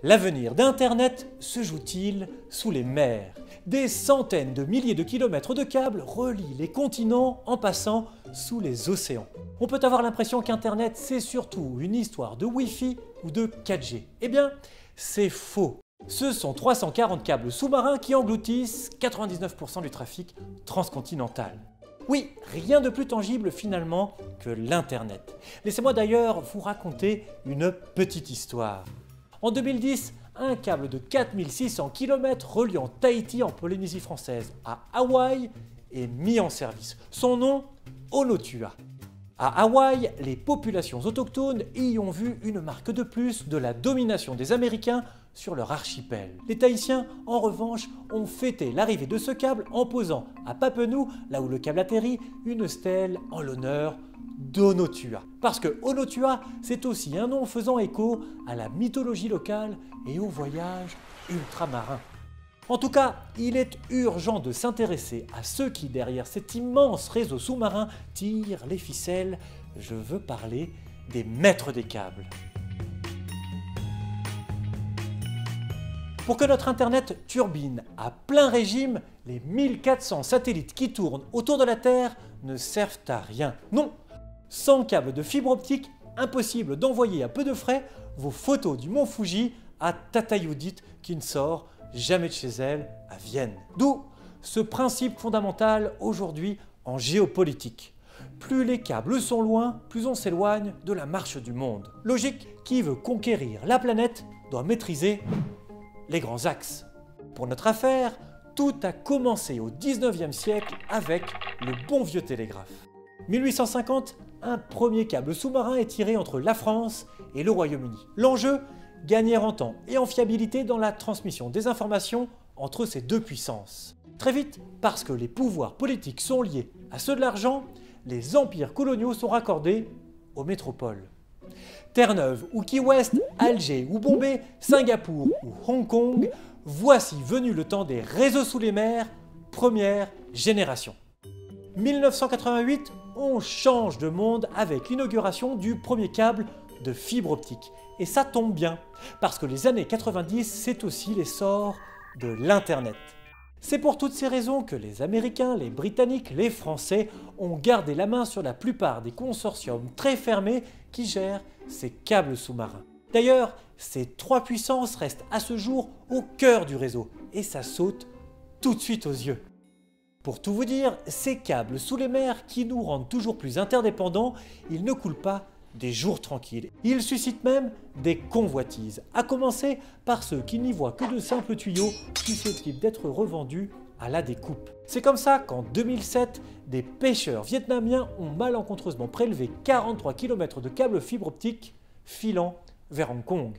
L'avenir d'Internet se joue-t-il sous les mers? Des centaines de milliers de kilomètres de câbles relient les continents en passant sous les océans. On peut avoir l'impression qu'Internet c'est surtout une histoire de Wi-Fi ou de 4G. Eh bien, c'est faux. Ce sont 340 câbles sous-marins qui engloutissent 99% du trafic transcontinental. Oui, rien de plus tangible finalement que l'Internet. Laissez-moi d'ailleurs vous raconter une petite histoire. En 2010, un câble de 4600 km reliant Tahiti en Polynésie française à Hawaï est mis en service. Son nom, Onotua. À Hawaï, les populations autochtones y ont vu une marque de plus de la domination des Américains sur leur archipel. Les Tahitiens, en revanche, ont fêté l'arrivée de ce câble en posant à Papenou, là où le câble atterrit, une stèle en l'honneur d'Onotua. Parce que Onotua, c'est aussi un nom faisant écho à la mythologie locale et aux voyages ultramarins. En tout cas, il est urgent de s'intéresser à ceux qui, derrière cet immense réseau sous-marin, tirent les ficelles. Je veux parler des maîtres des câbles. Pour que notre Internet turbine à plein régime, les 1400 satellites qui tournent autour de la Terre ne servent à rien. Non, sans câble de fibre optique, impossible d'envoyer à peu de frais vos photos du mont Fuji à Tata Judith qui ne sort jamais de chez elle à Vienne. D'où ce principe fondamental aujourd'hui en géopolitique. Plus les câbles sont loin, plus on s'éloigne de la marche du monde. Logique, qui veut conquérir la planète doit maîtriser les grands axes. Pour notre affaire, tout a commencé au 19e siècle avec le bon vieux télégraphe. 1850, un premier câble sous-marin est tiré entre la France et le Royaume-Uni. L'enjeu, gagner en temps et en fiabilité dans la transmission des informations entre ces deux puissances. Très vite, parce que les pouvoirs politiques sont liés à ceux de l'argent, les empires coloniaux sont raccordés aux métropoles. Terre-Neuve ou Key West, Alger ou Bombay, Singapour ou Hong Kong, voici venu le temps des réseaux sous les mers, première génération. 1988, on change de monde avec l'inauguration du premier câble de fibre optique. Et ça tombe bien, parce que les années 90, c'est aussi l'essor de l'Internet. C'est pour toutes ces raisons que les Américains, les Britanniques, les Français ont gardé la main sur la plupart des consortiums très fermés qui gèrent ces câbles sous-marins. D'ailleurs, ces trois puissances restent à ce jour au cœur du réseau, et ça saute tout de suite aux yeux. Pour tout vous dire, ces câbles sous les mers qui nous rendent toujours plus interdépendants, ils ne coulent pas des jours tranquilles. Ils suscitent même des convoitises, à commencer par ceux qui n'y voient que de simples tuyaux susceptibles d'être revendus à la découpe. C'est comme ça qu'en 2007, des pêcheurs vietnamiens ont malencontreusement prélevé 43 km de câbles fibre optique filant vers Hong Kong.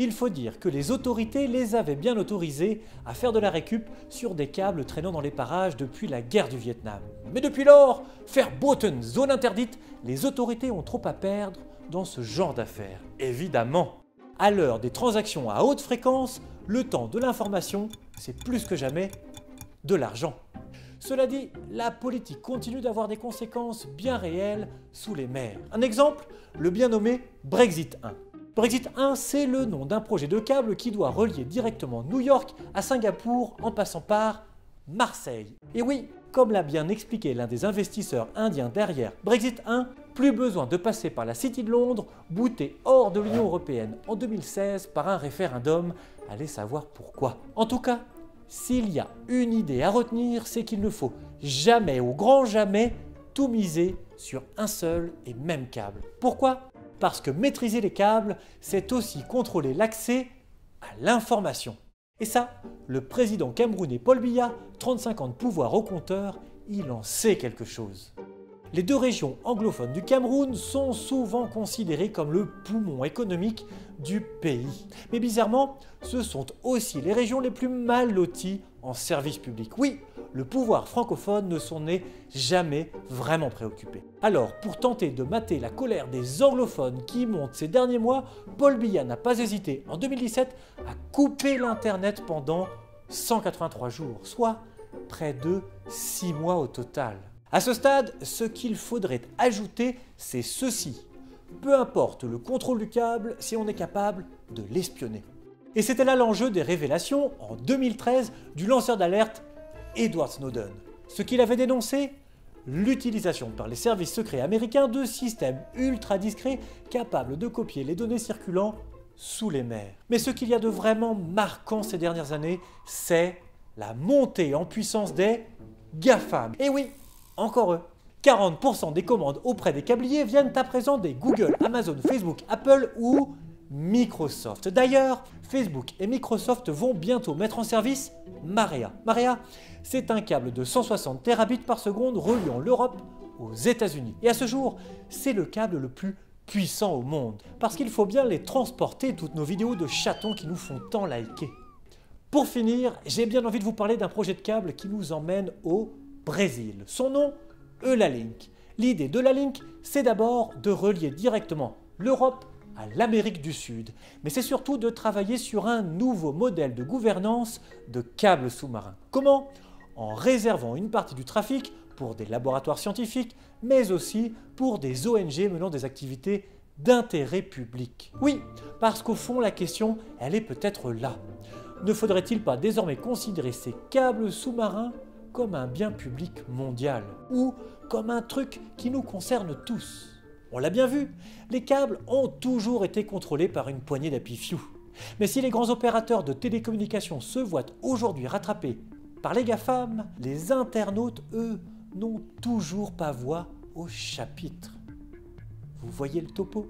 Il faut dire que les autorités les avaient bien autorisés à faire de la récup sur des câbles traînant dans les parages depuis la guerre du Vietnam. Mais depuis lors, verboten, zone interdite, les autorités ont trop à perdre dans ce genre d'affaires. Évidemment, à l'heure des transactions à haute fréquence, le temps de l'information, c'est plus que jamais de l'argent. Cela dit, la politique continue d'avoir des conséquences bien réelles sous les mers. Un exemple, le bien nommé Brexit 1. Brexit 1, c'est le nom d'un projet de câble qui doit relier directement New York à Singapour en passant par Marseille. Et oui, comme l'a bien expliqué l'un des investisseurs indiens derrière Brexit 1, plus besoin de passer par la City de Londres, bootée hors de l'Union Européenne en 2016 par un référendum, allez savoir pourquoi. En tout cas, s'il y a une idée à retenir, c'est qu'il ne faut jamais, au grand jamais, tout miser sur un seul et même câble. Pourquoi ? Parce que maîtriser les câbles, c'est aussi contrôler l'accès à l'information. Et ça, le président camerounais Paul Biya, 35 ans de pouvoir au compteur, il en sait quelque chose. Les deux régions anglophones du Cameroun sont souvent considérées comme le poumon économique du pays. Mais bizarrement, ce sont aussi les régions les plus mal loties en services publics. Oui, le pouvoir francophone ne s'en est jamais vraiment préoccupé. Alors, pour tenter de mater la colère des anglophones qui monte ces derniers mois, Paul Biya n'a pas hésité en 2017 à couper l'Internet pendant 183 jours, soit près de 6 mois au total. À ce stade, ce qu'il faudrait ajouter, c'est ceci. Peu importe le contrôle du câble si on est capable de l'espionner. Et c'était là l'enjeu des révélations, en 2013, du lanceur d'alerte Edward Snowden. Ce qu'il avait dénoncé, l'utilisation par les services secrets américains de systèmes ultra discrets capables de copier les données circulant sous les mers. Mais ce qu'il y a de vraiment marquant ces dernières années, c'est la montée en puissance des GAFAM. Et oui, encore eux. 40% des commandes auprès des câbliers viennent à présent des Google, Amazon, Facebook, Apple ou Microsoft. D'ailleurs, Facebook et Microsoft vont bientôt mettre en service Marea. Marea, c'est un câble de 160 terabits par seconde reliant l'Europe aux États-Unis. Et à ce jour, c'est le câble le plus puissant au monde. Parce qu'il faut bien les transporter, toutes nos vidéos de chatons qui nous font tant liker. Pour finir, j'ai bien envie de vous parler d'un projet de câble qui nous emmène au Brésil. Son nom, Eulalink. L'idée d'Eulalink, c'est d'abord de relier directement l'Europe à l'Amérique du Sud, mais c'est surtout de travailler sur un nouveau modèle de gouvernance de câbles sous-marins. Comment? En réservant une partie du trafic pour des laboratoires scientifiques, mais aussi pour des ONG menant des activités d'intérêt public. Oui, parce qu'au fond, la question, elle est peut-être là. Ne faudrait-il pas désormais considérer ces câbles sous-marins comme un bien public mondial ou comme un truc qui nous concerne tous? On l'a bien vu, les câbles ont toujours été contrôlés par une poignée d'apifious. Mais si les grands opérateurs de télécommunications se voient aujourd'hui rattrapés par les GAFAM, les internautes, eux, n'ont toujours pas voix au chapitre. Vous voyez le topo?